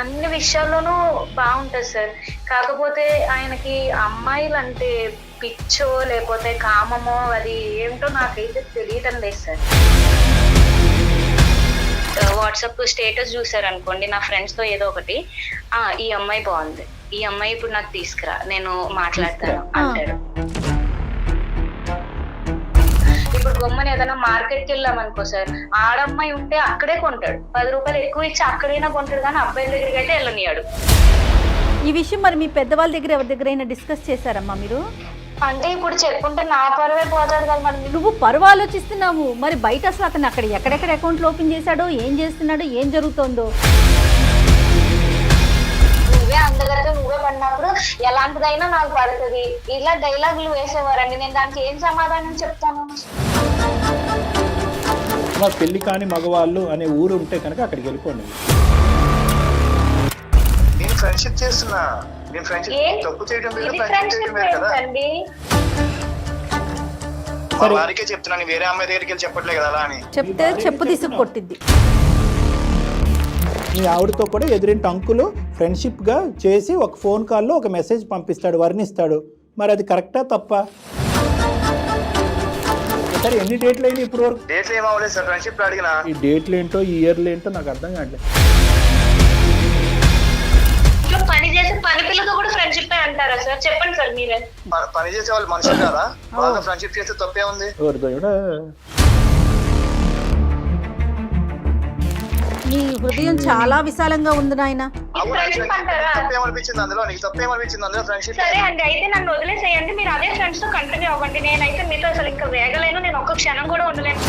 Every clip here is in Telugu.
అన్ని విషయాల్లోనూ బాగుంటది సార్. కాకపోతే ఆయనకి అమ్మాయిలంటే పిచ్చో లేకపోతే కామమో అది ఏంటో నాకైతే తెలియటం లేదు సార్. వాట్సాప్ స్టేటస్ చూసారనుకోండి నా ఫ్రెండ్స్ తో ఏదో ఒకటి, ఈ అమ్మాయి బాగుంది, ఈ అమ్మాయి ఇప్పుడు నాకు తీసుకురా, నేను మాట్లాడతాను అంటాడు. ఇప్పుడు గొమ్మని ఏదైనా మార్కెట్కి వెళ్ళాం అనుకో సార్, ఆడమ్మాయి ఉంటే అక్కడే కొంటాడు, 10 రూపాయలు ఎక్కువ ఇచ్చి అక్కడైనా కొంటాడు, కానీ అబ్బాయిల దగ్గరికి అయితే వెళ్ళనియాడు. ఈ విషయం మరి మీ పెద్దవాళ్ళ దగ్గర ఎవరి దగ్గరైనా డిస్కస్ చేశారమ్మా మీరు? అంటే ఇప్పుడు చెప్పుకుంటే నా పరువే పోతాడు కదా మరి. నువ్వు పరువు ఆలోచిస్తున్నావు, మరి బయట అసలు అతను అక్కడ ఎక్కడెక్కడ అకౌంట్లు ఓపెన్ చేశాడో, ఏం చేస్తున్నాడో, ఏం జరుగుతుందో నువ్వే అందగత్తే నువ్వే పడినప్పుడు ఎలాంటిదైనా నాకు పడుతుంది, ఇలా డైలాగులు వేసేవారండి. నేను దానికి ఏం సమాధానం చెప్తాను? మా పెళ్లి కాని మగవాళ్ళు అనే ఊరు ఉంటే కనుక అక్కడికి వెళ్ళిపోండి. నేను ఫ్రెండ్షిప్ చేస్తున్నా, నేను ఫ్రెండ్షిప్ తప్పు చేయడం లేదు, ఫ్రెండ్షిప్ చేయడం లేదు కదా. మా వారికే చెప్తున్నాను, వేరే అమ్మాయి దగ్గరికి వెళ్ళి చెప్పట్లే కదా అలా అని. చెప్తే చెప్పు తీసుకు కొట్టిద్ది. మీ ఆవిడతో కూడా ఎదురింటి అంకులు ఫ్రెండ్షిప్గా చేసి ఒక ఫోన్ కాల్లో ఒక మెసేజ్ పంపిస్తాడు, వర్ణిస్తాడు. మరి అది కరెక్టా తప్ప? సరే ఎన్ని డేట్లు అయినా ఇప్పుడు వరకు? డేట్లు ఏమవ్వలేదు సార్, ఫ్రెండ్షిప్ అడిగినా. ఈ డేట్లు ఏంటో ఈ ఇయర్లు ఏంటో నాకు అర్థం కావట్లేదు. పని చేసే పని పిల్లతో కూడా ఫ్రెండ్షిప్ అంటారా సార్? చెప్పండి సార్ మీరే. పని చేసే వాళ్ళు మనుషులు కదా, వాళ్ళతో ఫ్రెండ్షిప్ చేస్తే తప్పే ఉంది. ఎవరితో కూడా నీ హృదయం చాలా విశాలంగా ఉంది నాయన. తప్పేమనిపించింది అందులో? నీకు తప్పేమనిపించింది అందులో? ఫ్రెండ్షిప్ సరే అండి, అయితే నన్ను వదిలేసేయండి, మీరు అదే ఫ్రెండ్స్ తో కంటిన్యూ అవ్వండి. నేనైతే మీతో అసలు ఇంకా వేగలేను, నేను ఒక్క క్షణం కూడా ఉండలేను.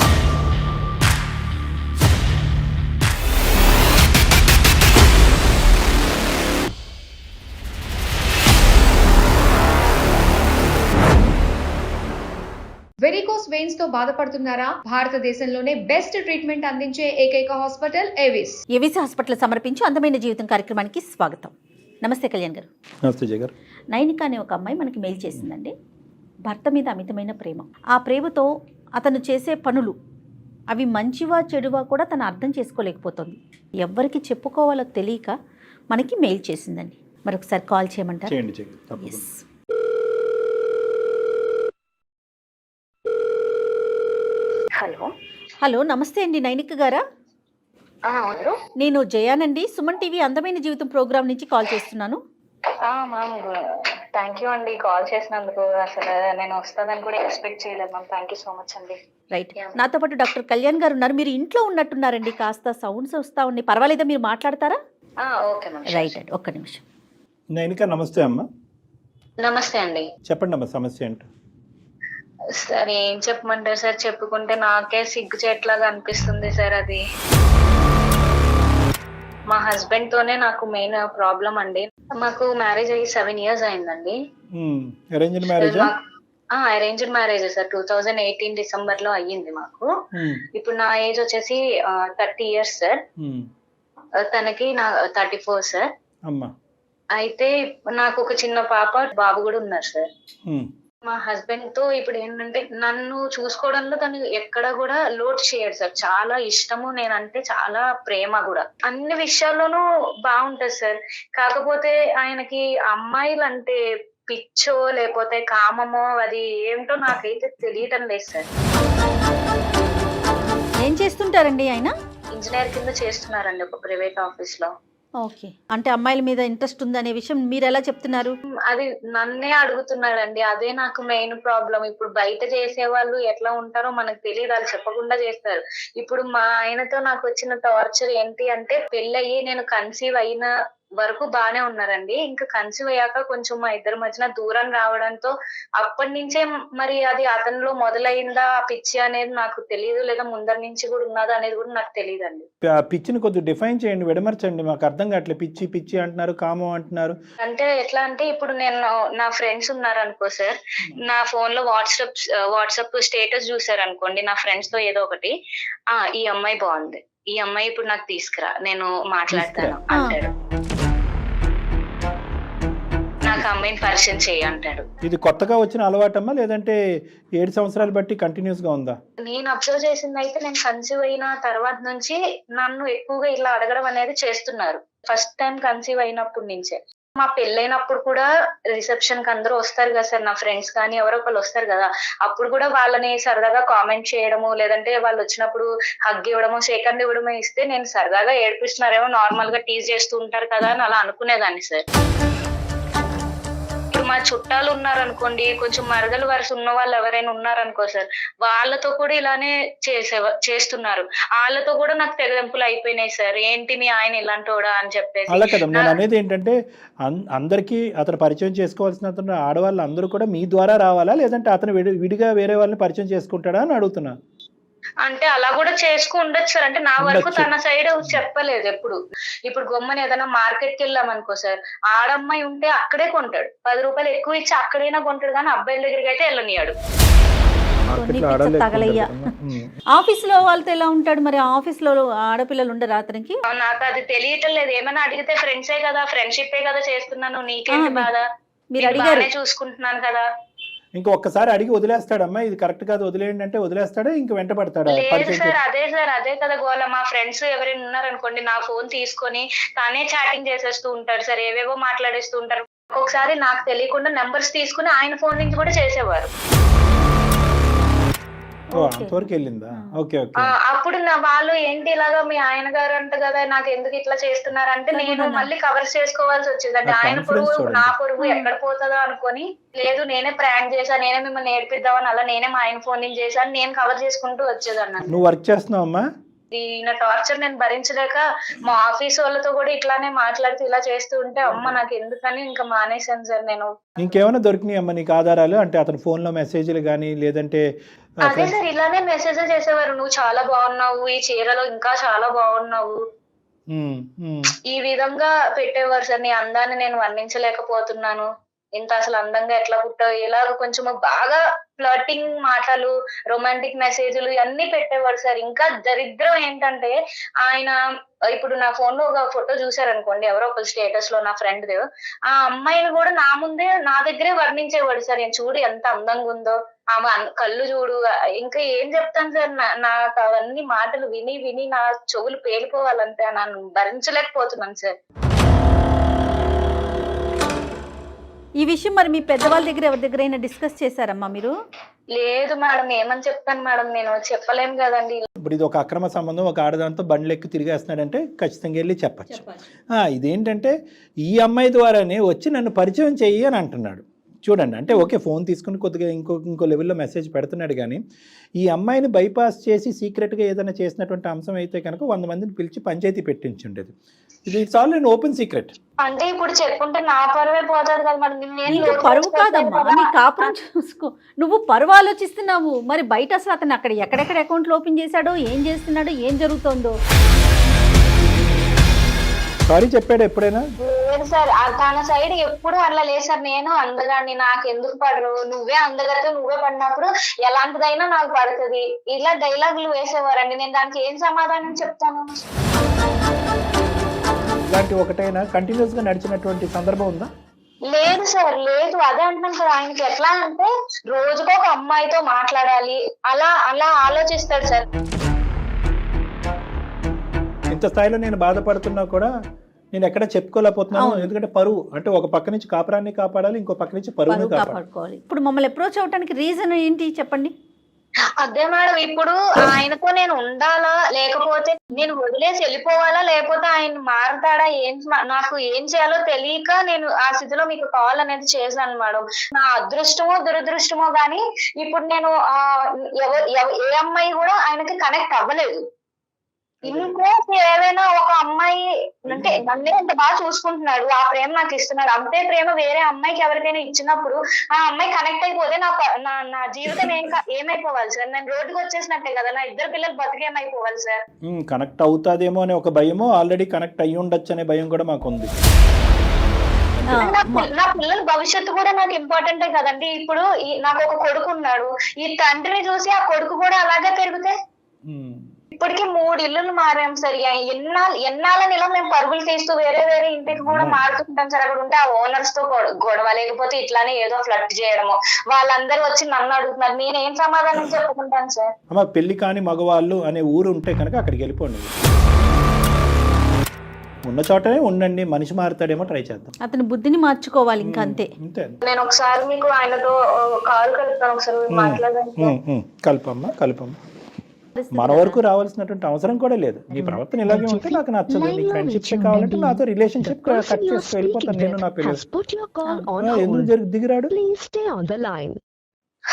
వెరికోస్ వెయిన్స్ తో బాధపడుతున్నారా? భారతదేశంలోనే బెస్ట్ ట్రీట్మెంట్ అందించే ఏకైక హాస్పిటల్ ఏవిస్. ఏవిస్ హాస్పిటల్ సమర్పించు అందమైన జీవితం కార్యక్రమానికి స్వాగతం. నమస్తే కళ్యాణ్ గారు. నమస్తే జయ గారు. నైనిక అనే ఒక అమ్మాయి మనకి మెయిల్ చేసిందండి. భర్త మీద అమితమైన ప్రేమ, ఆ ప్రేమతో అతను చేసే పనులు అవి మంచివా చెడువా కూడా తను అర్థం చేసుకోలేకపోతుంది. ఎవరికి చెప్పుకోవాలో తెలియక మనకి మెయిల్ చేసిందండి. మరొకసారి కాల్ చేయమంటారు? చేయండి జయ గారు, తప్పకుండా. హలో, నమస్తే అండి, నైనిక గారా? అవును, నేను జయానండి, సుమన్ టీవీ అందమైన జీవితం ప్రోగ్రామ్ నుంచి కాల్ చేస్తున్నాను. మ్యామ్ థ్యాంక్ యూ అండి కాల్ చేసినందుకు. అసలు నేను వస్తుందని కూడా ఎక్స్పెక్ట్ చేయలేదు ma'am. Thank you so much అండి. రైట్, నాతో పాటు డాక్టర్ కళ్యాణ్ గారు ఉన్నారు. మీరు ఇంట్లో ఉన్నట్టున్నారండి, కాస్త సౌండ్స్ వస్తా ఉన్నాయి. పర్వాలేదా, మీరు మాట్లాడతారా? Okay ma'am. రైట్ అండి, ఒక్క నిమిషం. నైనిక నమస్తే అమ్మ. నమస్తే అండి. చెప్పండి అమ్మ, సమస్య ఏంటో. సార్ ఏం చెప్పమంటారు సార్, చెప్పుకుంటే నాకే సిగ్గు చెట్లాగా అనిపిస్తుంది సార్. అది మా హస్బెండ్ తోనే నాకు మెయిన్ ప్రాబ్లం అండి. మాకు మ్యారేజ్ అయ్యి 7 years అయిందండి. Arranged marriage? Arranged marriage sir. 2018 December లో అయ్యింది మాకు. ఇప్పుడు నా ఏజ్ వచ్చేసి 30 years సార్. తనకి 34 సార్. అయితే నాకు ఒక చిన్న పాప బాబు కూడా ఉన్నారు సార్. మా హస్బెండ్ తో ఇప్పుడు ఏంటంటే నన్ను చూసుకోవడంలో తను ఎక్కడ కూడా లోటు చేయడు సార్. చాలా ఇష్టము, నేనంటే చాలా ప్రేమ కూడా, అన్ని విషయాల్లోనూ బాగుంటది సార్. కాకపోతే ఆయనకి అమ్మాయిలంటే పిచ్చో లేకపోతే కామమో అది ఏంటో నాకైతే తెలియటం లేదు సార్. ఏం చేస్తుంటారండి ఆయన? ఇంజనీర్ కింద చేస్తున్నారండి ఒక ప్రైవేట్ ఆఫీస్ లో. ఓకే, అంటే అమ్మాయిల మీద ఇంట్రెస్ట్ ఉందనే విషయం మీరు ఎలా చెప్తున్నారు? అది నన్నే అడుగుతున్నారండి. అదే నాకు మెయిన్ ప్రాబ్లం. ఇప్పుడు బయట చేసే వాళ్ళు ఎట్లా ఉంటారో మనకు తెలియదు, వాళ్ళు చెప్పకుండా చేస్తారు. ఇప్పుడు మా ఆయనతో నాకు వచ్చిన టార్చర్ ఏంటి అంటే, పెళ్ళయ్యి నేను కన్సీవ్ అయిన వరకు బానే ఉన్నారండి. ఇంకా కన్సీవ్ అయ్యాక కొంచెం మా ఇద్దరి మధ్యన దూరం రావడంతో అప్పటి నుంచే మరి అది అతనిలో మొదలైందా పిచ్చి అనేది నాకు తెలియదు, లేదా ముందర నుంచి కూడా ఉన్నదా అనేది కూడా నాకు తెలియదండి. పిచ్చిని కొద్దిగా డిఫైన్ చేయండి, విడమర్చండి, మాకు అర్థం కావట్లేదు. పిచ్చి పిచ్చి అంటున్నారు, కామం అంటున్నారు. అంటే ఎట్లా అంటే, ఇప్పుడు నేను నా ఫ్రెండ్స్ ఉన్నారు అనుకో సార్, నా ఫోన్ లో వాట్సాప్ స్టేటస్ చూసారు అనుకోండి నా ఫ్రెండ్స్ తో ఏదో ఒకటి, ఈ అమ్మాయి బాగుంది, ఈ అమ్మాయి ఇప్పుడు నాకు తీసుకురా, నేను మాట్లాడతాను అంటాడు. నాకు నాకు అమ్మాయిని పరిచయం చేయి అంటాడు. ఇది కొత్తగా వచ్చిన అలవాటమ్మా లేదంటే 7 సంవత్సరాలు బట్టి కంటిన్యూస్ గా ఉందా? నేను అబ్జర్వ్ చేసింది అయితే నేను కన్సీవ్ అయిన తర్వాత నుంచి నన్ను ఎక్కువగా ఇలా అడగడం అనేది చేస్తున్నారు. ఫస్ట్ టైం కన్సీవ్ అయినప్పటి నుంచే. మా పెళ్ళైనప్పుడు కూడా రిసెప్షన్ కి అందరూ వస్తారు కదా సార్, నా ఫ్రెండ్స్ కానీ ఎవరో ఒకళ్ళు వస్తారు కదా, అప్పుడు కూడా వాళ్ళని సరదాగా కామెంట్ చేయడము, లేదంటే వాళ్ళు వచ్చినప్పుడు హగ్ ఇవ్వడము, షేక్ హ్యాండ్ ఇవ్వడము ఇస్తే నేను సరదాగా ఏడిపిస్తున్నారేమో, నార్మల్ గా టీజ్ చేస్తూ ఉంటారు కదా అని అలా అనుకునేదాన్ని సార్. ఇప్పుడు మా చుట్టాలు ఉన్నారనుకోండి, కొంచెం మరదలు వరుస ఉన్న వాళ్ళు ఎవరైనా ఉన్నారనుకో సార్, వాళ్ళతో కూడా ఇలానే చేస్తున్నారు. వాళ్ళతో కూడా నాకు తెగదెంపులు అయిపోయినాయి సార్. ఏంటి మీ ఆయన ఇలాంటోడా అని చెప్పేసి. అలా కదా నేను అనేది ఏంటంటే అందరికీ అతను పరిచయం చేసుకోవాల్సిన ఆడవాళ్ళు అందరూ కూడా మీ ద్వారా రావాలా లేదంటే అతను విడిగా వేరే వాళ్ళని పరిచయం చేసుకుంటాడా అని అడుగుతున్నా. అంటే అలా కూడా ఉండొచ్చు సార్. అంటే నా వరకు తన సైడ్ చెప్పలేదు ఎప్పుడు. ఇప్పుడు గొమ్మని ఏదైనా మార్కెట్ కి వెళ్ళాం అనుకో సార్, ఆడమ్మాయి ఉంటే అక్కడే కొంటాడు, 10 రూపాయలు ఎక్కువ ఇచ్చి అక్కడైనా కొంటాడు, కానీ అబ్బాయిల దగ్గరికి అయితే వెళ్ళనియాడు. ఆఫీస్ లో వాళ్ళతో ఎలా ఉంటాడు మరి? ఆఫీస్ లో ఆడపిల్లలు ఉండరు అతనికి? నాకు అది తెలియటం లేదు. ఏమైనా అడిగితే ఫ్రెండ్సే కదా, ఫ్రెండ్షిప్ కదా చేస్తున్నాను, నీకేంటి బాధ, మీరు అడిగారు చూసుకుంటున్నాను కదా. ఇంకా ఒక్కసారి అడిగి వదిలేస్తాడమ్మా, ఇది కరెక్ట్ కాదు వదిలేయండి అంటే వదిలేస్తాడా, ఇంక వెంట పడతాడా? లేదు సార్, అదే కదా గోల. మా ఫ్రెండ్స్ ఎవరైనా ఉన్నారనుకోండి, నా ఫోన్ తీసుకొని తానే చాటింగ్ చేసేస్తూ ఉంటారు సార్, ఏవేవో మాట్లాడేస్తూ ఉంటారు. ఒక్కొక్కసారి నాకు తెలియకుండా నెంబర్స్ తీసుకుని ఆయన ఫోన్ నుంచి కూడా చేసేవారు. అప్పుడు వాళ్ళు ఏంటి ఇలాగా మీ ఆయన గారు అంట కదా, నాకు ఎందుకు ఇట్లా చేస్తున్నారు అంటే నేను మళ్ళీ కవర్ చేసుకోవాల్సి వచ్చేది. అంటే ఆయన పొరుగు నా పొరుగు ఎక్కడ పోతుందో అనుకొని, లేదు నేనే ప్రాంక్ చేశాను, నేనే మిమ్మల్ని నేర్పిద్దామని అలా నేనే మా ఆయన ఫోన్ నుంచి చేశాను, నేను కవర్ చేసుకుంటూ వచ్చేదాన్ని. నువ్వు వర్క్ చేస్తున్నావమ్మా? ఈయన టార్చర్ నేను భరించలేక మా ఆఫీస్ వాళ్ళతో కూడా ఇట్లానే మాట్లాడుతూ ఇలా చేస్తూ ఉంటే అమ్మ నాకు ఎందుకని ఇంకా మానేశాను సార్ నేను. ఇంకేమైనా దొరికినాయి అమ్మ నీకు ఆధారాలు? అంటే అతని ఫోన్ లో మెసేజ్లు కానీ లేదంటే? అదే సార్, ఇలానే మెసేజ్ చేసేవారు, నువ్వు చాలా బాగున్నావు, ఈ చీరలో ఇంకా చాలా బాగున్నావు, ఈ విధంగా పెట్టేవారు సార్. నీ అందాన్ని నేను వర్ణించలేకపోతున్నాను, ఇంత అసలు అందంగా ఎట్లా పుట్టావు, ఇలాగ కొంచెం బాగా ఫ్లర్టింగ్ మాటలు, రొమాంటిక్ మెసేజ్లు ఇవన్నీ పెట్టేవాడు సార్. ఇంకా దరిద్రం ఏంటంటే ఆయన ఇప్పుడు నా ఫోన్ లో ఒక ఫోటో చూసారనుకోండి, ఎవరో ఒక స్టేటస్ లో నా ఫ్రెండ్ ది, ఆ అమ్మాయిని కూడా నా ముందే నా దగ్గరే వర్ణించేవాడు సార్. నేను చూడు ఎంత అందంగా ఉందో, ఆమె కళ్ళు చూడు, ఇంకా ఏం చెప్తాను సార్. నాకు అవన్నీ మాటలు విని విని నా చెవులు పేలిపోవాలంటే నన్ను భరించలేకపోతున్నాను సార్. ఈ విషయం మరి మీ పెద్దవాళ్ళ దగ్గర ఎవరి దగ్గర డిస్కస్ చేశారమ్మా మీరు? లేదు మేడం, ఏమని చెప్తాను మేడం, నేను చెప్పలేను కదండి. ఇప్పుడు ఇది ఒక అక్రమ సంబంధం, ఒక ఆడదాంతో బండ్లెక్కి తిరిగేస్తున్నాడంటే ఖచ్చితంగా వెళ్ళి చెప్పచ్చు. ఇదేంటంటే ఈ అమ్మాయి ద్వారానే వచ్చి నన్ను పరిచయం చెయ్యి అని అంటున్నాడు. చూడండి, అంటే ఓకే ఫోన్ తీసుకుని కొద్దిగా ఇంకో లెవెల్లో మెసేజ్ పెడుతున్నాడు, కానీ ఈ అమ్మాయిని బైపాస్ చేసి సీక్రెట్గా ఏదైనా చేసినటువంటి అంశం అయితే కనుక 100 మందిని పిలిచి పంచాయతీ పెట్టించుండేది. ఇది it's all in open secret. అంటే ఇప్పుడు చెప్పుకుంటే నా పరువే పోతుంది కదా మరి. పరువు కాదమ్మా, నీ కాపురం చూసుకో. నువ్వు పరువు ఆలోచిస్తున్నావు, మరి బయట అసలు అతను అక్కడ ఎక్కడెక్కడ అకౌంట్లు ఓపెన్ చేశాడో, ఏం చేస్తున్నాడో, ఏం జరుగుతుందో. సారీ చెప్పాడు ఎప్పుడైనా? లేదు సార్, తన సైడ్ ఎప్పుడు అట్లా లేదు సార్. నేను అందగాన్ని, నాకు ఎందుకు పడరు, నువ్వే అందగతో నువ్వే పడినప్పుడు ఎలాంటిదైనా నాకు పడుతుంది, ఇలా డైలాగులు వేసేవారండి. నేను దానికి ఏం సమాధానం చెప్తాను? ఇలాంటి ఒకటైనా కంటిన్యూస్ గా నడిచినటువంటి సందర్భం ఉందా? లేదు సార్, లేదు. అదే అంటున్నాను సార్, ఆయనకి ఎట్లా అంటే రోజుకో ఒక అమ్మాయితో మాట్లాడాలి, అలా అలా ఆలోచిస్తాడు సార్. ఇంత స్థాయిలో నేను బాధపడుతున్నా కూడా నేను ఎక్కడ చెప్పుకోలేకపోతున్నాను, ఎందుకంటే పరువు అంటే ఒక పక్క నుంచి కాపురాన్ని కాపాడాలి, ఇంకో పక్క నుంచి పరువుని కాపాడుకోవాలి. ఇప్పుడు మమ్మల్ని అప్రోచ్ అవడానికి రీజన్ ఏంటి చెప్పండి? అదే మేడం, ఇప్పుడు ఆయనతో నేను ఉండాలా, లేకపోతే నేను వదిలేసి వెళ్ళిపోవాలా, లేకపోతే ఆయన మారుతాడా, నాకు ఏం చేయాలో తెలియక నేను ఆ స్థితిలో మీకు కాల్ అనేది చేశాను మేడం. నా అదృష్టమో దురదృష్టమో గానీ ఇప్పుడు నేను ఏ అమ్మాయి కూడా ఆయనకి కనెక్ట్ అవ్వలేదు. ఇన్కేస్ ఏదైనా ఒక అమ్మాయి అంటే నన్నే అంత బాగా చూసుకుంటున్నాడు, ఆ ప్రేమ నాకు ఇస్తున్నాడు, అంతే ప్రేమ వేరే అమ్మాయికి ఎవరికైనా ఇచ్చినప్పుడు ఆ అమ్మాయి కనెక్ట్ అయిపోతే నా జీవితం ఏమైపోవాలి సార్? నేను రోడ్డుకి వచ్చేసినట్టే కదా, నా 2 పిల్లలు బతికేమైపోవాలి సార్? కనెక్ట్ అవుతాదేమో అనే ఒక భయమో, ఆల్రెడీ కనెక్ట్ అయ్యి ఉండొచ్చు అనే భయం కూడా మాకు ఉంది. నా పిల్లల భవిష్యత్తు కూడా నాకు ఇంపార్టెంటే కదండి. ఇప్పుడు నాకు ఒక కొడుకు ఉన్నాడు, ఈ తండ్రిని చూసి ఆ కొడుకు కూడా అలాగే పెరిగితే ఇప్పటికి 3 ఇల్లులు మారాం సార్. ఎన్నాళ్ళని ఇలా మేము పరుగులు తీస్తూ వేరే వేరే ఇంటికి కూడా మారుతుంటాం సార్. అక్కడ ఉంటే ఆ ఓనర్స్ తో గొడవ, లేకపోతే ఇట్లానే ఏదో ఫ్లడ్ చేయడము. వాళ్ళందరూ వచ్చి నన్ను అడుగుతున్నారు, నేను ఏం సమాధానం చెప్పుకుంటాను సార్? అమ్మ, పెళ్లి కాని మగవాళ్ళు అనే ఊరు ఉంటే కనుక అక్కడికి వెళ్ళిపోండి. ఉన్న చోటనే ఉండండి, మనిషి మారుతాడేమో ట్రై చేద్దాం. అతని బుద్ధిని మార్చుకోవాలి, ఇంకా అంతే. నేను ఒకసారి మీకు ఆయనతో కాల్ కలుపుతాను, ఒకసారి మాట్లాడండి. కలుపమ్మా. మన వరకు రావాల్సినటువంటి అవసరం కూడా లేదు. నీ ప్రవర్తన ఇలాగే ఉంటే నాకు నచ్చదు. నీ ఫ్రెండ్షిప్ కావాలంటే నాతో రిలేషన్షిప్ కట్ చేసి వెళ్ళిపోతాను నేను. నా పిల్లలు ఎందుకు దిగిరాడు?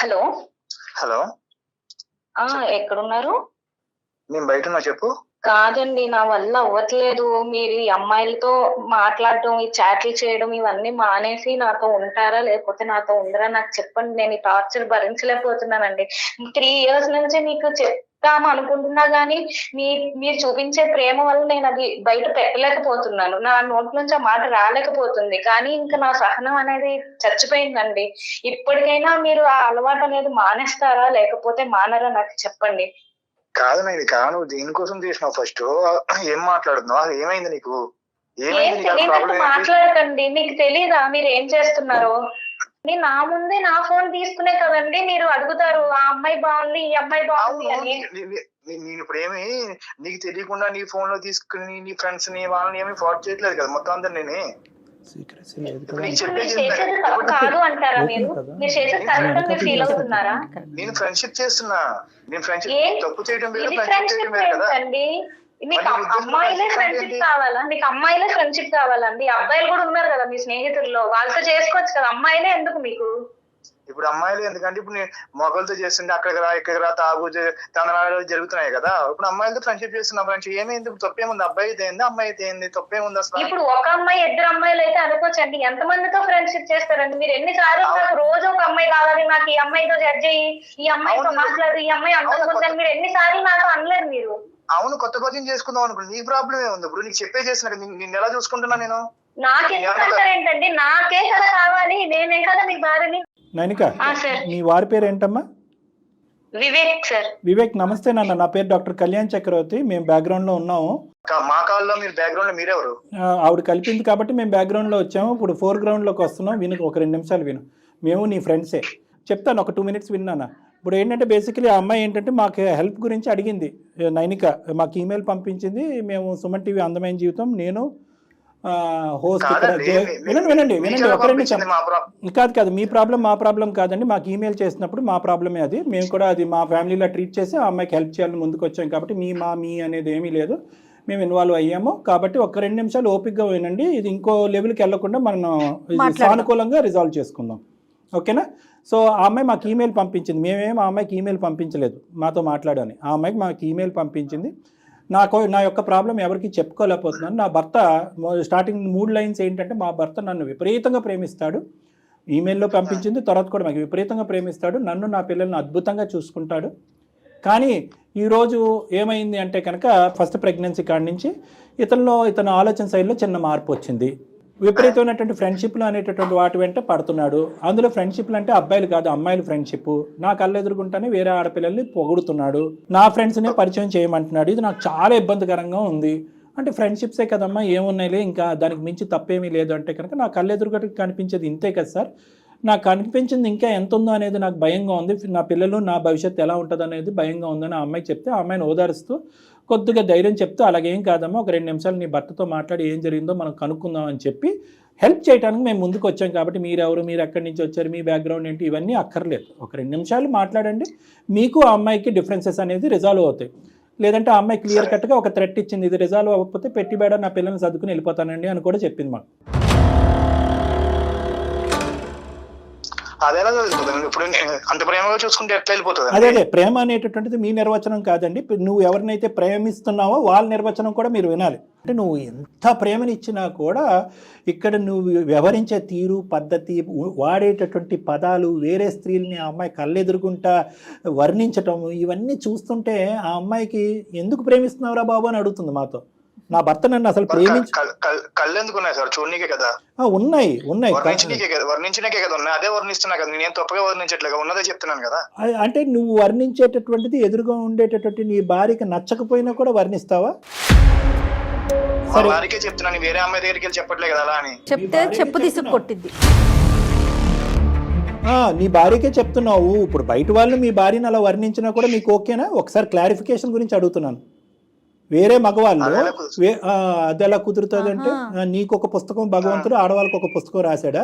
హలో హలో, ఎక్కడున్నారు? నేను బయట ఉన్నా, చెప్పు. కాదండి, నా వల్ల అవ్వట్లేదు. మీరు ఈ అమ్మాయిలతో మాట్లాడటం, ఈ చాట్లు చేయడం ఇవన్నీ మానేసి నాతో ఉంటారా లేకపోతే నాతో ఉండరా నాకు చెప్పండి. నేను ఈ టార్చర్ భరించలేకపోతున్నానండి. 3 years నుంచి మీకు చెప్తాము అనుకుంటున్నా గానీ మీరు చూపించే ప్రేమ వల్ల నేను అది బయట పెట్టలేకపోతున్నాను. నా నోటి నుంచి ఆ మాట రాలేకపోతుంది. కానీ ఇంకా నా సహనం అనేది చచ్చిపోయిందండి. ఇప్పటికైనా మీరు ఆ అలవాటు అనేది మానేస్తారా లేకపోతే మానరా నాకు చెప్పండి. కాదు ఇది కాదు, నువ్వు దేనికోసం చేసినావు? ఫస్ట్ ఏం మాట్లాడుతున్నావు? అది ఏమైంది నీకు? మాట్లాడకండి. మీకు తెలీదా మీరు ఏం చేస్తున్నారో? నా ముందే నా ఫోన్ తీసుకునే కదండి మీరు అడుగుతారు, ఆ అమ్మాయి బాగుంది, ఈ అమ్మాయి బాగుంది అని. నేను ఇప్పుడు ఏమి నీకు తెలియకుండా నీ ఫోన్ లో తీసుకుని నీ ఫ్రెండ్స్ ని వాళ్ళని ఏమి ఫార్వర్డ్ చేయట్లేదు కదా మొత్తం అందరు. నేనే కాదు అంటారా? మీరు చేసేది కరెక్ట్ మీరు ఫీల్ అవుతున్నారా? నేను ఫ్రెండ్షిప్ చేస్తున్నా. నేను ఫ్రెండ్షిప్ తప్పు చేయడం వేరు, ఫ్రెండ్షిప్ చేయడం వేరు కదా. మీకు అమ్మాయిలే ఫ్రెండ్షిప్ కావాలా? మీకు అమ్మాయిలే ఫ్రెండ్షిప్ కావాలండి? అబ్బాయిలు కూడా ఉన్నారు కదా మీ స్నేహితుల్లో, వాళ్ళతో చేసుకోవచ్చు కదా. అమ్మాయిలే ఎందుకు మీకు? ఇప్పుడు అమ్మాయిలు ఎందుకంటే ఇప్పుడు నేను మొగలతో చేస్తుంటే అక్కడికి రా ఇక్కడికి రా తాగు తందనాలు జరుగుతున్నాయి కదా. ఇప్పుడు అమ్మాయిలతో ఫ్రెండ్షిప్ చేస్తున్నా. ఫ్రెండ్షిప్ ఏమైంది? తప్పేముంది? అబ్బాయి అయితే ఏంది, అమ్మాయి అయితే ఏంది? తప్పేముంది అసలు? ఇప్పుడు ఒక అమ్మాయి 2 అమ్మాయిలు అయితే అనుకోవచ్చండి. ఎంత మందితో ఫ్రెండ్షిప్ చేస్తారండి మీరు? ఎన్నిసార్లు నాకు రోజు ఒక అమ్మాయి కావాలి, నాకు ఈ అమ్మాయితో జడ్జ్ అయ్యి, ఈ అమ్మాయితో మాట్లాడు, ఈ అమ్మాయి అనుకుందని మీరు ఎన్నిసార్లు నాకు అనలేరు మీరు. అవును, కొత్త పరిచయం చేసుకుందాం అనుకుంటు. నీ ప్రాబ్లం ఏముంది? ఇప్పుడు నీకు చెప్పే చేసిన నిన్ను ఎలా చూసుకుంటున్నా నేను? నాకేంటండి? నాకే కదా కావాలి, నేనే కదా మీకు భార్యని. నైనిక, మీ వారి పేరు ఏంటమ్మా? వివేక్ సార్. వివేక్, నమస్తే నాన్న. నా పేరు డాక్టర్ కళ్యాణ్ చక్రవర్తి. మేము బ్యాక్గ్రౌండ్ లో ఉన్నాము. మా కాల్లో మీరు బ్యాక్గ్రౌండ్ లో మీరెవరు? ఆవిడ కలిపింది కాబట్టి మేము బ్యాక్గ్రౌండ్ లో వచ్చాము. ఇప్పుడు 4గ్రౌండ్ లోకి వస్తున్నాం. విను, ఒక 2 నిమిషాలు విను. మేము నీ ఫ్రెండ్సే. చెప్తాను, ఒక 2 minutes విన్నానా. ఇప్పుడు ఏంటంటే బేసికలీ ఆ అమ్మాయి ఏంటంటే మాకు హెల్ప్ గురించి అడిగింది. నైనిక మాకు ఈమెయిల్ పంపించింది. మేము సుమన్ టీవీ అందమైన జీవితం, నేను హోస్ట్ ఇక్కడ. వినండి ఒక 2 నిమిషాలు. కాదు, మీ ప్రాబ్లం మా ప్రాబ్లం కాదండి. మాకు ఈమెయిల్ చేసినప్పుడు మా ప్రాబ్లమే అది. మేము కూడా అది మా ఫ్యామిలీలో ట్రీట్ చేసి ఆ అమ్మాయికి హెల్ప్ చేయాలని ముందుకు వచ్చాం. కాబట్టి మీ అనేది ఏమీ లేదు. మేము ఇన్వాల్వ్ అయ్యాము. కాబట్టి ఒక 2 నిమిషాలు ఓపికగా వినండి. ఇది ఇంకో లెవెల్కి వెళ్లకుండా మనం సానుకూలంగా రిజాల్వ్ చేసుకుందాం. ఓకేనా? సో ఆ అమ్మాయి మాకు ఈమెయిల్ పంపించింది. మేమేం ఆ అమ్మాయికి ఈమెయిల్ పంపించలేదు మాతో మాట్లాడని. ఆ అమ్మాయికి మాకు ఈమెయిల్ పంపించింది. నా యొక్క ప్రాబ్లం ఎవరికి చెప్పుకోలేకపోతున్నాను. నా భర్త స్టార్టింగ్ 3 lines ఏంటంటే, మా భర్త నన్ను విపరీతంగా ప్రేమిస్తాడు. ఈమెయిల్లో పంపించింది. తర్వాత కూడా మాకు విపరీతంగా ప్రేమిస్తాడు. నన్ను నా పిల్లల్ని అద్భుతంగా చూసుకుంటాడు. కానీ ఈరోజు ఏమైంది అంటే కనుక, ఫస్ట్ ప్రెగ్నెన్సీ కాడి నుంచి ఇతని ఆలోచన శైలిలో చిన్న మార్పు వచ్చింది. విపరీతమైనటువంటి ఫ్రెండ్షిప్లు అనేటటువంటి వాటి వెంట పడుతున్నాడు. అందులో ఫ్రెండ్షిప్లు అంటే అబ్బాయిలు కాదు, అమ్మాయిలు ఫ్రెండ్షిప్. నా కళ్ళు ఎదురుకుంటానే వేరే ఆడపిల్లల్ని పొగుడుతున్నాడు. నా ఫ్రెండ్స్నే పరిచయం చేయమంటున్నాడు. ఇది నాకు చాలా ఇబ్బందికరంగా ఉంది. అంటే ఫ్రెండ్షిప్సే కదమ్మా, ఏమున్నాయిలే, ఇంకా దానికి మించి తప్పేమీ లేదు అంటే కనుక, నా కళ్ళు ఎదురుగట్టు కనిపించేది ఇంతే కదా సార్, నాకు కనిపించింది ఇంకా ఎంత ఉందో అనేది నాకు భయంగా ఉంది. నా పిల్లలు, నా భవిష్యత్తు ఎలా ఉంటుంది అనేది భయంగా ఉందని ఆ అమ్మాయి చెప్తే, ఆ అమ్మాయిని ఓదారుస్తూ కొద్దిగా ధైర్యం చెప్తూ, అలాగేం కాదమ్మా, ఒక 2 నిమిషాలు నీ భర్తతో మాట్లాడి ఏం జరిగిందో మనం కనుక్కుందాం అని చెప్పి హెల్ప్ చేయడానికి మేము ముందుకు వచ్చాం. కాబట్టి మీరెవరు, మీరు ఎక్కడి నుంచి వచ్చారు, మీ బ్యాక్గ్రౌండ్ ఏంటి, ఇవన్నీ అక్కర్లేదు. ఒక 2 నిమిషాలు మాట్లాడండి. మీకు ఆ అమ్మాయికి డిఫరెన్సెస్ అనేది రిజాల్వ్ అవుతాయి. లేదంటే ఆ అమ్మాయి క్లియర్ కట్గా ఒక థ్రెట్ ఇచ్చింది, ఇది రిజాల్వ్ అవ్వకపోతే పెట్టి బేడ నా పిల్లల్ని సర్దుకుని వెళ్ళిపోతానండి అని కూడా చెప్పింది మాకు. అదేలా జరుగుతుంది? ఇప్పుడు అంత ప్రేమగా చూసుకుంటే ఎట్లా వెళ్ళిపోతుంది? అదే ప్రేమ అనేటటువంటిది మీ నిర్వచనం కాదండి. నువ్వు ఎవరినైతే ప్రేమిస్తున్నావో వాళ్ళ నిర్వచనం కూడా మీరు వినాలి. అంటే నువ్వు ఎంత ప్రేమనిచ్చినా కూడా ఇక్కడ నువ్వు వ్యవహరించే తీరు, పద్ధతి, వాడేటటువంటి పదాలు, వేరే స్త్రీలని ఆ అమ్మాయి కళ్ళెదురుకుంటా వర్ణించటం, ఇవన్నీ చూస్తుంటే ఆ అమ్మాయికి ఎందుకు ప్రేమిస్తున్నావురా బాబు అని అడుగుతుంది మాతో. నా భర్త నన్ను అసలు ప్రేమించి కళ్ళు ఎందుకు ఉన్నాయి సార్? చూడనీకే కదా ఉన్నాయి. వర్ణించడానికే కదా ఉన్నాయి. అదే వర్ణిస్తున్నా కదా, నేను తప్పగా వర్ణించట్లేగా, ఉన్నదే చెప్తున్నాను కదా. అంటే నువ్వు వర్ణించేటటువంటిది ఎదురుగా ఉండేటటువంటి నీ భార్యకి నచ్చకపోయినా కూడా వర్ణిస్తావా? మా భార్యకే చెప్తున్నాను, వేరే అమ్మాయి దగ్గరికి వెళ్ళి చెప్పట్లే కదా అలా అని. చెప్తే చెప్పు తీసుకు కొట్టిద్ది. నీ భార్యకే చెప్తున్నావు. ఇప్పుడు బయట వాళ్ళు మీ భార్యను అలా వర్ణించినా కూడా మీకు ఓకేనా? ఒకసారి క్లారిఫికేషన్ గురించి అడుగుతున్నాను. వేరే మగవాళ్ళు అది ఎలా కుదురుతుంది అంటే, నీకు ఒక పుస్తకం భగవంతుడు ఆడవాళ్ళకి ఒక పుస్తకం రాశాడా?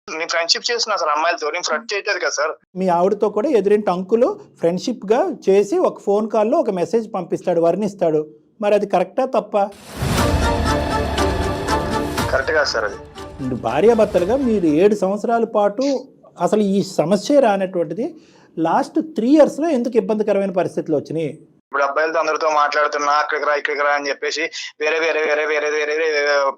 నేను ఫ్రెండ్షిప్ చేస్తున్నా సార్ అమ్మాయిలతో, నేను ఫ్రెండ్ చేయలేదు కదా సార్. మీ ఆవిడతో కూడా ఎదురింటి అంకులు ఫ్రెండ్షిప్ గా చేసి ఒక ఫోన్ కాల్లో ఒక మెసేజ్ పంపిస్తాడు, వర్ణిస్తాడు. మరి అది కరెక్టా తప్ప? కరెక్ట్ కాదు సార్. అది భార్యాభర్తలుగా మీరు 7 సంవత్సరాల పాటు అసలు ఈ సమస్య రానటువంటిది లాస్ట్ 3 years లో ఎందుకు ఇబ్బందికరమైన పరిస్థితులు వచ్చినాయి? ఇప్పుడు అబ్బాయిలతో అందరితో మాట్లాడుతున్నా, ఇక్కడికి రా అని చెప్పేసి వేరే వేరే వేరే వేరే వేరే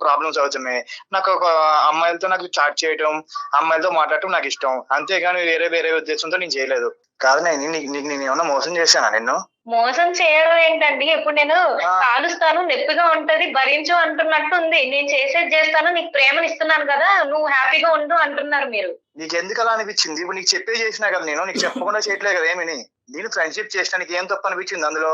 ప్రాబ్లమ్స్ అవుతున్నాయి. నాకు ఒక అమ్మాయిలతో నాకు చాట్ చేయడం, అమ్మాయిలతో మాట్లాడటం నాకు ఇష్టం, అంతేగాని వేరే వేరే ఉద్దేశంతో నేను చేయలేదు. కాదు నేను ఏమన్నా మోసం చేశానా? నిన్ను మోసం చేయడం ఏంటండి? ఇప్పుడు నేను కాలుస్తాను, నొప్పిగా ఉంటది, భరించు అంటున్నట్టు ఉంది. నేను చేసేది చేస్తాను, నీకు ప్రేమను ఇస్తున్నాను కదా, నువ్వు హ్యాపీగా ఉండు అంటున్నారు మీరు. నీకు ఎందుకు అలా అనిపించింది? ఇప్పుడు నీకు చెప్పే చేసినా కదా, నేను నీకు చెప్పకుండా చేయట్లేదు కదా ఏమిని. నేను ఫ్రెండ్షిప్ చేసడానికి ఏం తప్పు అనిపించింది అందులో?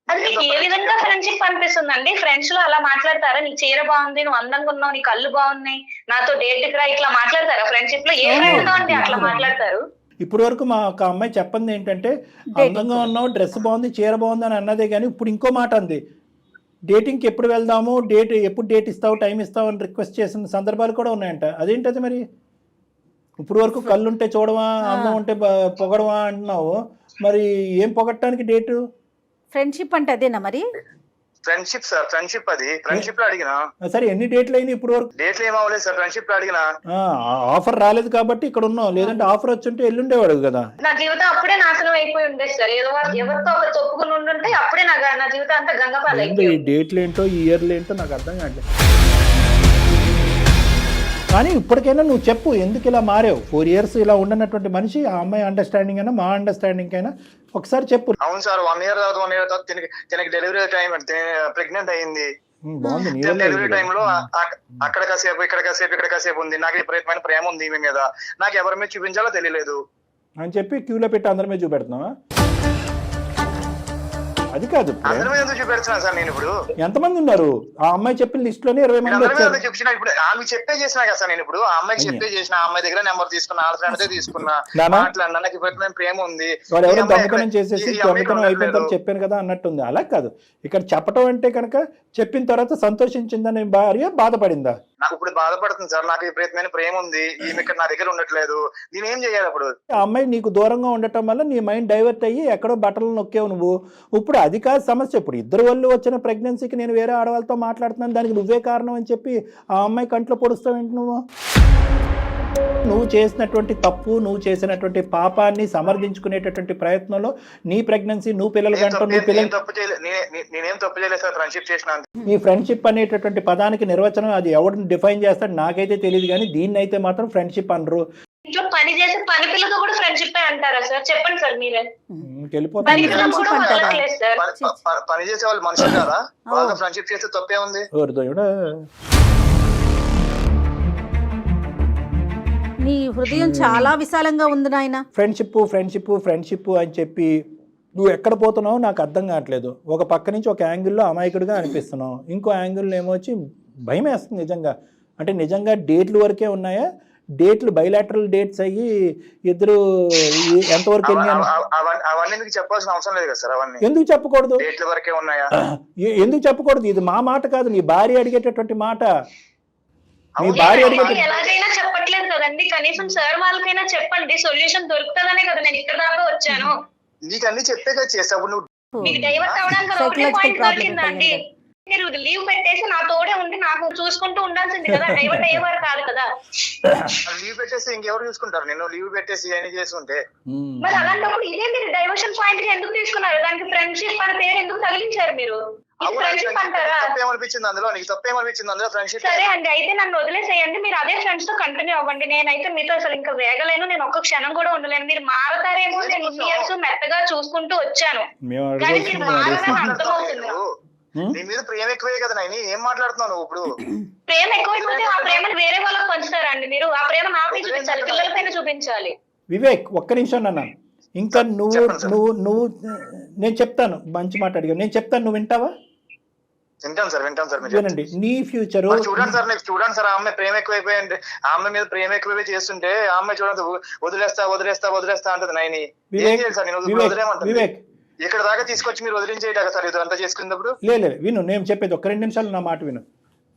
అది నీకు ఏ విధంగా ఫ్రెండ్షిప్ అనిపిస్తుంది అండి? ఫ్రెండ్స్ లో అలా మాట్లాడతారా? నీ చీర బాగుంది, నువ్వు అందంగా ఉన్నావు, నీ కళ్ళు బాగున్నాయి, నాతో డేట్ రా, ఇట్లా మాట్లాడతారా? ఫ్రెండ్షిప్ లో ఏ ఫ్రెండ్ తో అండి అట్లా మాట్లాడతారు? ఇప్పుడు వరకు మా ఒక అమ్మాయి చెప్పింది ఏంటంటే, అందంగా ఉన్నావు, డ్రెస్ బాగుంది, చీర బాగుంది అని అన్నదే. కానీ ఇప్పుడు ఇంకో మాట అంది, డేటింగ్కి ఎప్పుడు వెళ్దాము, ఎప్పుడు డేట్ ఇస్తావు, టైం ఇస్తావు అని రిక్వెస్ట్ చేసిన సందర్భాలు కూడా ఉన్నాయంట. అదేంటది మరి? ఇప్పుడు వరకు కళ్ళుంటే చూడవా, అందం ఉంటే పొగడవా అంటున్నావు, మరి ఏం పొగట్టడానికి డేటు? ఫ్రెండ్షిప్ అంటే అదేనా మరి? ఫ్రెండ్షిప్ సార్, ఫ్రెండ్షిప్ అది ఫ్రెండ్షిప్ లో అడిగినా. సరే ఎన్ని డేట్లు అయినాయి ఇప్పుడు వరకు? డేట్లు ఏం అవ్వలేదు సార్, ఫ్రెండ్షిప్ లో అడిగినా. ఆఫర్ రాలేదు కాబట్టి ఇక్కడ ఉన్నావు, లేదంటే ఆఫర్ వచ్చుంటే ఎల్లుండేవాడు కదా. నా జీవితం అప్పుడే నాశనం అయిపోయి ఉండేది సార్. ఎవరితో ఒక తొప్పుకుని ఉండుంటే అప్పుడే నా జీవితం అంతా గంగపాలు అయిపోయింది. ఈ డేట్లు ఏంటో, ఈ ఇయర్లు ఏంటో నాకు అర్థం కావట్లేదు. కానీ ఇప్పటికైనా నువ్వు చెప్పు, ఎందుకు ఇలా మారావు? 4 years ఇలా ఉండనటువంటి మనిషి, ఆ అమ్మాయి అండర్స్టాండింగ్ అయినా మా అండర్స్టాండింగ్ అయినా ఒకసారి చెప్పు. అవును సార్, 1 year తర్వాత తినకి డెలివరీ టైం ప్రెగ్నెంట్ అయ్యింది. డెలివరీ టైంలో అక్కడ కాసేపు ఇక్కడ కాసేపు ఉంది. నాకు విపరీతమైన ప్రేమ ఉంది ఈమె మీద, నాకు ఎవరి మీద చూపించాలో తెలియలేదు అని చెప్పి క్యూలో పెట్టి అందరి మీద చూపెడుతున్నావా? అది కాదు, అందరి మీద ఎందుకు చూపెడుతున్నా సార్ నేను? ఇప్పుడు ఎంతమంది ఉన్నారు? ఆ అమ్మాయి చెప్పిన లిస్ట్ లోనే 20 మంది వచ్చారు. చూపించిన ఇప్పుడు ఆమె చెప్పే చేసినా కదా సార్. నేను ఇప్పుడు ఆ అమ్మాయికి చెప్పే చేసిన, ఆ అమ్మాయి దగ్గర నెంబర్ తీసుకున్నా, ఆ ఫ్రెండ్ తీసుకున్నా, మాట్లాడినా, నాకు విపరీతమైన ప్రేమ ఉంది. వాడు ఎవరో దొంగతనం చేసేసి దొంగతనం అయిపోయిందని చెప్పాను కదా అన్నట్టుంది. అలా కాదు, ఇక్కడ చెప్పటం అంటే కనుక చెప్పిన తర్వాత సంతోషించిందని భార్య బాధపడిందా? నాకు ఇప్పుడు బాధపడుతుంది సార్, నాకు విపరీతమైన ప్రేమ ఉంది, ఈమె ఇక్కడ నా దగ్గర ఉండట్లేదు, నేనేం చేయాలి అప్పుడు? ఆ అమ్మాయి నీకు దూరంగా ఉండటం వల్ల నీ మైండ్ డైవర్ట్ అయ్యి ఎక్కడో బట్టలు నొక్కేవు నువ్వు. ఇప్పుడు అది కాదు సమస్య. ఇప్పుడు ఇద్దరు వాళ్ళు వచ్చిన ప్రెగ్నెన్సీకి నేను వేరే ఆడవాళ్ళతో మాట్లాడుతున్నాను, దానికి నువ్వే కారణం అని చెప్పి ఆ అమ్మాయి కంట్లో పొడుస్తావేంటి నువ్వు? నువ్వు చేసినటువంటి తప్పు, నువ్వు చేసినటువంటి పాపాన్ని సమర్థించుకునేటటువంటి ప్రయత్నంలో నీ ప్రెగ్నెన్సీ, నువ్వు పిల్లలు కంటూ నేనేం తప్పు చేయలేదు సార్. ఫ్రెండ్షిప్ చేసిన ఈ ఫ్రెండ్షిప్ అనేటటువంటి పదానికి నిర్వచనం అది ఎవరిని డిఫైన్ చేస్తాడు నాకైతే తెలియదు, కానీ దీన్ని అయితే మాత్రం ఫ్రెండ్షిప్ అనరు. ఇంట్లో పని చేసే పని పిల్లతో కూడా ఫ్రెండ్షిప్ అంటారా సార్? చెప్పండి సార్ మీరే. వెళ్ళిపోతుంది. పని చేసే వాళ్ళు మనుషులు కదా, వాళ్ళతో ఫ్రెండ్షిప్ చేస్తే తప్పే ఉంది? నీ హృదయం చాలా విశాలంగా ఉంది నాయన. ఫ్రెండ్షిప్ అని చెప్పి నువ్వు ఎక్కడ పోతున్నావు నాకు అర్థం కావట్లేదు. ఒక పక్క నుంచి ఒక యాంగిల్లో అమాయకుడిగా అనిపిస్తున్నావు, ఇంకో యాంగిల్లో ఏమో వచ్చి భయం వేస్తుంది నిజంగా. అంటే నిజంగా డేట్లు వరకే ఉన్నాయా? డేట్లు బైలాటరల్ డేట్స్ అయ్యి ఇద్దరు ఎంతవరకు వెళ్ళాను? అవన్నీ చెప్పాల్సిన అవసరం లేదు కదా సార్. అవన్నీ ఎందుకు చెప్పకూడదు? డేట్ల వరకే ఉన్నాయా? ఎందుకు చెప్పకూడదు? ఇది మా మాట కాదు, నీ భార్య అడిగేటటువంటి మాట. మీ భార్య ఎలాగైనా చెప్పట్లేదు కదండి, కనీసం సార్ వాళ్ళకైనా చెప్పండి, సొల్యూషన్ దొరుకుతుందనే కదా నేను ఇక్కడ దాకా వచ్చాను. నీకు అన్ని చెప్పే కదా చేస్తావు నువ్వు. మీకు డైవర్ట్ అవడానికి ఒకటే పాయింట్ దొరికిందండి. మీరు లీవ్ పెట్టేసి నా తోడే ఉండి నాకు చూసుకుంటూ ఉండాల్సింది కదా, డైవర్ట్ అయ్యేవారు కాదు కదా. లీవ్ పెట్టేసి ఇంకెవరు చూసుకుంటారు? నేను లీవ్ పెట్టేసి ఏం చేసుకుంటే మరి అలాంటప్పుడు ఇదే మీరు డైవర్షన్ పాయింట్ ఎందుకు తీసుకున్నారు? దానికి ఫ్రెండ్షిప్ అనే పేరు ఎందుకు తగిలించారు మీరు? తప్పేమనిపించింది అందులో? నీకు తప్పేమనిపించింది అందులో? ఫ్రెండ్షిప్ సరే అండి, అయితే నన్ను వదిలేసేయండి, మీరు అదే ఫ్రెండ్స్ తో కంటిన్యూ అవ్వండి. నేనైతే మీతో అసలు ఇంకా వేగలేను, నేను ఒక్క క్షణం కూడా ఉండలేను. మీరు మారతారేమో నేను ఇయర్స్ మెత్తగా చూసుకుంటూ వచ్చాను, కానీ మీరు మారని అర్థమవుతుంది. నీ మీద ప్రేమ ఎక్కువే కదా నైని, ఏం మాట్లాడుతున్నావు నువ్వు ఇప్పుడు? ప్రేమ ఎక్కువైపోతే ఆ ప్రేమను వేరే వాళ్ళకి పంచుతారండి మీరు. ఆ ప్రేమ నాపై చూపించాలి, పిల్లలపైన చూపించాలి. వివేక్ ఒక్క నిమిషం అన్నా, ఇంకా నువ్వు చెప్పండి సార్. నువ్వు నువ్వు నేను చెప్తాను, మంచి మాట అడిగావు, నేను చెప్తాను, నువ్వు వింటావా? వింటాను సార్, వింటాను సార్. మీరు వినండి, నీ ఫ్యూచరు చూడండి సార్, నీకు చూడండి సార్, ఆ అమ్మాయి ప్రేమ ఎక్కువైపోయింది, ఆ అమ్మాయి మీద ప్రేమ ఎక్కువైపోయి చేస్తుంటే ఆ అమ్మాయి చూడండి వదిలేస్తా వదిలేస్తా వదిలేస్తా అంటది నైని. ఏం వివేక్ చేయాలి సార్? నేను వివేక్ వదిలేమంటాను. వివేక్ ఇక్కడ దాకా తీసుకొచ్చి మీరు వదిలించేయట సార్ ఇదంతా చేసుకున్నప్పుడు. లేదు విను, నేను చెప్పేది ఒక్క 2 నిమిషాలు నా మాట విను.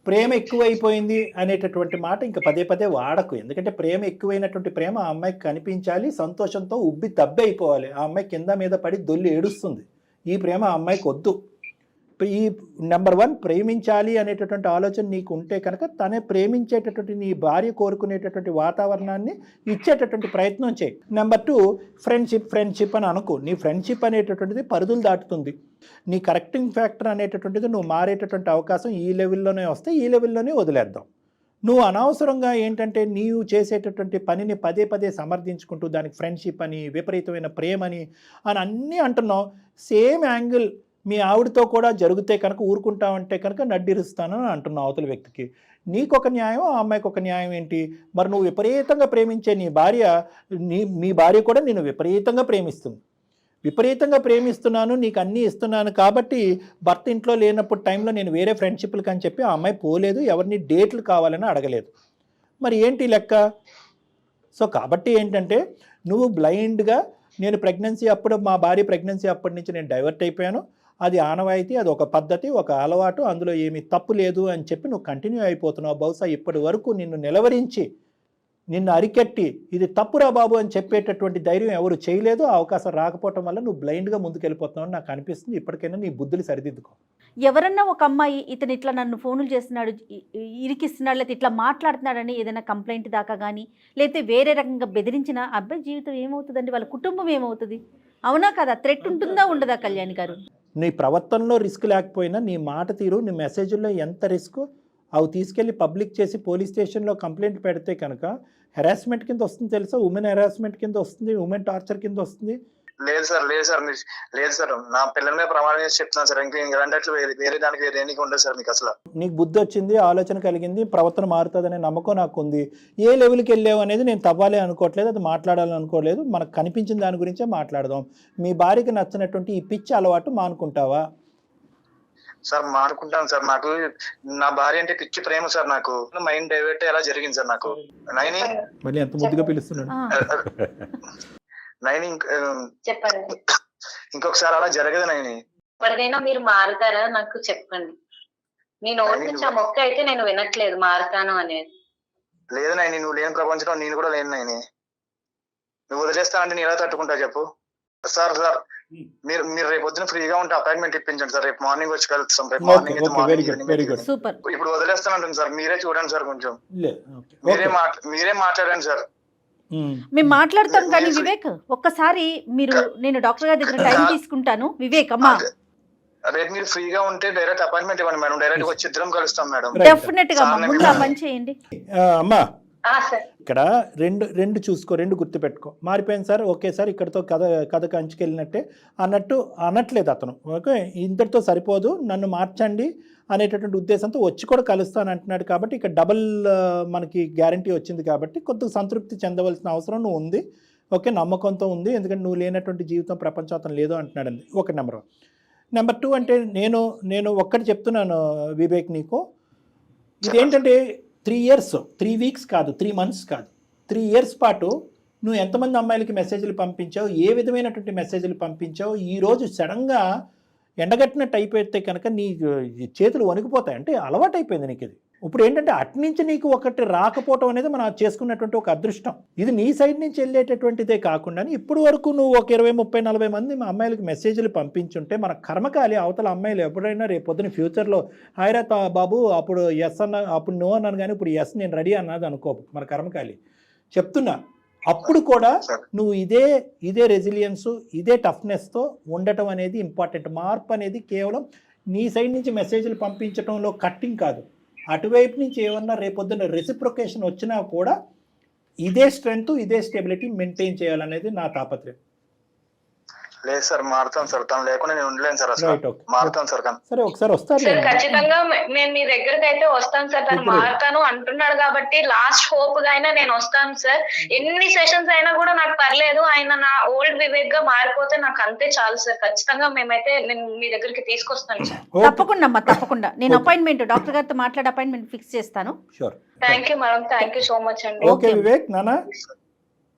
ప్రేమ ఎక్కువైపోయింది అనేటటువంటి మాట ఇంకా పదే పదే వాడకు. ఎందుకంటే ప్రేమ ఎక్కువైనటువంటి ప్రేమ ఆ అమ్మాయికి కనిపించాలి, సంతోషంతో ఉబ్బి తబ్బి అయిపోవాలి. ఆ అమ్మాయి కింద మీద పడి దొల్లి ఏడుస్తుంది. ఈ ప్రేమ ఆ అమ్మాయికి వద్దు. ఈ నెంబర్ 1 ప్రేమించాలి అనేటటువంటి ఆలోచన నీకు ఉంటే కనుక తనే ప్రేమించేటటువంటి నీ భార్య కోరుకునేటటువంటి వాతావరణాన్ని ఇచ్చేటటువంటి ప్రయత్నం చేయి. నెంబర్ 2 ఫ్రెండ్షిప్ అని అనుకో. నీ ఫ్రెండ్షిప్ అనేటటువంటిది పరిధులు దాటుతుంది. నీ కరెక్టింగ్ ఫ్యాక్టర్ అనేటటువంటిది నువ్వు మారేటటువంటి అవకాశం ఈ లెవెల్లోనే వస్తే ఈ లెవెల్లోనే వదిలేద్దాం. నువ్వు అనవసరంగా ఏంటంటే నీవు చేసేటటువంటి పనిని పదే పదే సమర్థించుకుంటూ దానికి ఫ్రెండ్షిప్ అని, విపరీతమైన ప్రేమని అని అన్నీ అంటున్నావు. సేమ్ యాంగిల్ మీ ఆవిడతో కూడా జరిగితే కనుక ఊరుకుంటావంటే కనుక నడ్డిరుస్తానని అంటున్నావు అవతల వ్యక్తికి. నీకొక న్యాయం, ఆ అమ్మాయికి ఒక న్యాయం ఏంటి? మరి నువ్వు విపరీతంగా ప్రేమించే నీ భార్య, మీ భార్య కూడా నేను విపరీతంగా ప్రేమిస్తుంది. విపరీతంగా ప్రేమిస్తున్నాను, నీకు అన్నీ ఇస్తున్నాను కాబట్టి భర్త ఇంట్లో లేనప్పుడు టైంలో నేను వేరే ఫ్రెండ్షిప్లకు అని చెప్పి ఆ అమ్మాయి పోలేదు, ఎవరిని డేట్లు కావాలని అడగలేదు. మరి ఏంటి లెక్క? సో కాబట్టి ఏంటంటే నువ్వు బ్లైండ్గా నేను ప్రెగ్నెన్సీ అప్పుడు, మా భార్య ప్రెగ్నెన్సీ అప్పటి నుంచి నేను డైవర్ట్ అయిపోయాను, అది ఆనవాయితీ, అది ఒక పద్ధతి, ఒక అలవాటు, అందులో ఏమీ తప్పు లేదు అని చెప్పి నువ్వు కంటిన్యూ అయిపోతున్నావు. బహుశా ఇప్పటి వరకు నిన్ను నిలవరించి, నిన్ను అరికెట్టి ఇది తప్పురా బాబు అని చెప్పేటటువంటి ధైర్యం ఎవరు చేయలేదు. ఆ అవకాశం రాకపోవటం వల్ల నువ్వు బ్లైండ్గా ముందుకెళ్ళిపోతున్నావు నాకు అనిపిస్తుంది. ఇప్పటికైనా నీ బుద్ధులు సరిదిద్దుకో. ఎవరన్నా ఒక అమ్మాయి ఇతను ఇట్లా నన్ను ఫోన్లు చేస్తున్నాడు, ఇరికిస్తున్నాడు, లేకపోతే ఇట్లా మాట్లాడుతున్నాడని ఏదైనా కంప్లైంట్ దాకా కానీ, లేకపోతే వేరే రకంగా బెదిరించిన అబ్బాయి జీవితం ఏమవుతుందండి? వాళ్ళ కుటుంబం ఏమవుతుంది? అవునా కదా? థ్రెట్ ఉంటుందా ఉండదా కళ్యాణి గారు? నీ ప్రవర్తనలో రిస్క్ లేకపోయినా నీ మాట తీరు, నీ మెసేజ్లో ఎంత రిస్క్, అవి తీసుకెళ్ళి పబ్లిక్ చేసి పోలీస్ స్టేషన్లో కంప్లైంట్ పెడితే కనుక హెరాస్మెంట్ కింద వస్తుంది తెలుసా? ఉమెన్ హెరాస్మెంట్ కింద వస్తుంది, ఉమెన్ టార్చర్ కింద వస్తుంది. లేదు సార్, లేదు సార్, నా పిల్లల మీద ప్రమాణం చేసి చెప్తున్నాను సార్. ఇంకా ఇలాంటి వేరే దానికి వేరే ఎన్నిక ఉండదు సార్. మీకు అసలు నీకు బుద్ధి వచ్చింది, ఆలోచన కలిగింది, ప్రవర్తన మారుతుందనే నమ్మకం నాకు ఉంది. ఏ లెవెల్కి వెళ్ళావు అనేది నేను తవ్వాలి అనుకోవట్లేదు, అది మాట్లాడాలని అనుకోలేదు. మనకు కనిపించిన దాని గురించే మాట్లాడదాం. మీ భార్యకి నచ్చినటువంటి ఈ పిచ్చి అలవాటు మానుకుంటావా? Sir మానుకుంటాను sir. నాకు నా భార్య అంటే పిచ్చి ప్రేమ సార్. నాకు మైండ్ డైవర్ట్ ఎలా జరిగింది సార్ నాకు. నైని మళ్ళీ ఎంత ముద్దుగా పిలుస్తున్నాడు. నైని చెప్పండి. ఇంకొకసారి అలా జరగదు నైని. ఎప్పటికైనా మీరు మారుతారా నాకు చెప్పండి. మీ నోటి నుంచి ఆ మొక్క అయితే నేను వినట్లేదు మారుతాను అనేది. లేదు నైని, నువ్వు లేని ప్రపంచంలో నేను కూడా లేను నైని. నువ్వు వదిలేస్తానంటే నేను ఎలా తట్టుకుంటా చెప్పు? సార్ మీరు రేపు పొద్దున ఫ్రీగా ఉంటే అపాయింట్మెంట్ ఇప్పించండి సార్. రేపు మార్నింగ్ వచ్చి కలుస్తాం. రేపు మార్నింగ్ సూపర్. ఇప్పుడు వదిలేస్తానంటుంది సార్. మీరే చూడండి సార్, కొంచెం మీరే మాట్లాడండి సార్. మేము మాట్లాడతాం కానీ వివేక్ ఒక్కసారి మీరు, నేను డాక్టర్ గారి దగ్గర టైం తీసుకుంటాను. వివేక్ అమ్మా, రేపు మీరు ఫ్రీగా ఉంటే డైరెక్ట్ అపాయింట్మెంట్ ఇవ్వండి మేడం. డైరెక్ట్ వచ్చి ఇద్దరం కలుస్తాం మేడం. డెఫినెట్ గా ముందు ఆ పని చేయండి. అమ్మా సార్ ఇక్కడ రెండు చూసుకో, రెండు గుర్తుపెట్టుకో. మారిపోయింది సార్, ఓకే సార్, ఇక్కడతో కథ కంచుకెళ్ళినట్టే అన్నట్టు అనట్లేదు అతను. ఓకే, ఇంతటితో సరిపోదు, నన్ను మార్చండి అనేటటువంటి ఉద్దేశంతో వచ్చి కూడా కలుస్తాను అంటున్నాడు. కాబట్టి ఇక్కడ డబుల్ మనకి గ్యారంటీ వచ్చింది కాబట్టి కొద్దిగా సంతృప్తి చెందవలసిన అవసరం నువ్వు ఉంది. ఓకే, నమ్మకంతో ఉంది, ఎందుకంటే నువ్వు లేనటువంటి జీవితం ప్రపంచం అతను లేదు అంటున్నాడు. ఒక నెంబర్ 1. నెంబర్ 2 అంటే నేను ఒక్కటి చెప్తున్నాను వివేక్ నీకు. ఇదేంటంటే 3 years, 3 weeks కాదు, 3 months కాదు, 3 years పాటు నువ్వు ఎంతమంది అమ్మాయిలకి మెసేజ్లు పంపించావు, ఏ విధమైనటువంటి మెసేజ్లు పంపించావు, ఈరోజు సడన్గా ఎండగట్టినట్టు అయిపోతే కనుక నీ చేతులు వణికిపోతాయి. అంటే అలవాటు అయిపోయింది నీకు ఇది. ఇప్పుడు ఏంటంటే అట్నుంచి నీకు ఒకటి రాకపోవటం అనేది మనం చేసుకున్నటువంటి ఒక అదృష్టం. ఇది నీ సైడ్ నుంచి వెళ్ళేటటువంటిదే కాకుండా ఇప్పుడు వరకు నువ్వు ఒక 20, 30, 40 మంది మా అమ్మాయిలకి మెసేజ్లు పంపించుంటే మన కర్మకాలి అవతల అమ్మాయిలు ఎప్పుడైనా రేపు పొద్దున ఫ్యూచర్లో హైరాత్ బాబు అప్పుడు ఎస్ అన్న, అప్పుడు నో అన్నాను కానీ ఇప్పుడు ఎస్ నేను రెడీ అన్నది అనుకో, మన కర్మకాలి చెప్తున్నా. అప్పుడు కూడా నువ్వు ఇదే రెసిలియన్స్, ఇదే టఫ్నెస్తో ఉండటం అనేది ఇంపార్టెంట్. మార్పు అనేది కేవలం నీ సైడ్ నుంచి మెసేజ్లు పంపించడంలో కట్టింగ్ కాదు, అటువైపు నుంచి ఏమన్నా రేపొద్దున రెసిప్రొకేషన్ వచ్చినా కూడా ఇదే స్ట్రెంగ్త్, ఇదే స్టెబిలిటీ మెయింటైన్ చేయాలనేది నా తాపత్రయం. లేదు సార్ మారుతాను సార్, తను లేకుండా నేను ఉండలేను సార్ అసలు. Right, okay. మారుతాను సార్ కానీ. సరే ఒకసారి వస్తారు సార్ ఖచ్చితంగా నేను మీ దగ్గరికి అయితే వస్తాను సార్. తను ఇప్పుడు- మారుతాను అంటున్నాడు కాబట్టి లాస్ట్ హోప్ గా అయినా నేను వస్తాను సార్. ఎన్ని సెషన్స్ అయినా కూడా నాకు పర్లేదు, ఆయన నా ఓల్డ్ వివేక్ గా మారిపోతే నాకు అంతే చాలు సార్. ఖచ్చితంగా మేమైతే నేను మీ దగ్గరికి తీసుకొస్తాను సార్. తప్పకుండా అమ్మా, తప్పకుండా. నేను అపాయింట్మెంట్ డాక్టర్ గారితో మాట్లాడి అపాయింట్మెంట్ ఫిక్స్ చేస్తాను. Sure. Thank you madam, thank you so much అండి. ఓకే వివేక్ నాన్న,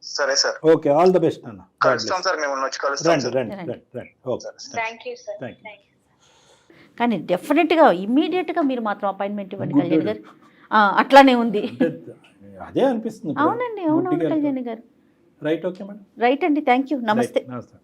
సరే sir, okay, all the best నాన్న. కలుస్తాం సార్, మిమ్మల్ని వచ్చి కలుస్తాం రండి సార్. రండి రండి రండి. Okay, thank you sir. Thank you. కానీ డెఫినెట్గా ఇమ్మీడియట్గా మీరు మాత్రం అపాయింట్మెంట్ ఇవ్వండి కళ్యాణి గారు. అట్లానే ఉంది. అంటే అదే అనిపిస్తుంది ఇప్పుడు. అవునండి, అవునవును గుడ్డిగా కళ్యాణి గారు. Right, okay madam. రైట్ అండి, థ్యాంక్ యూ, నమస్తే. నమస్తే.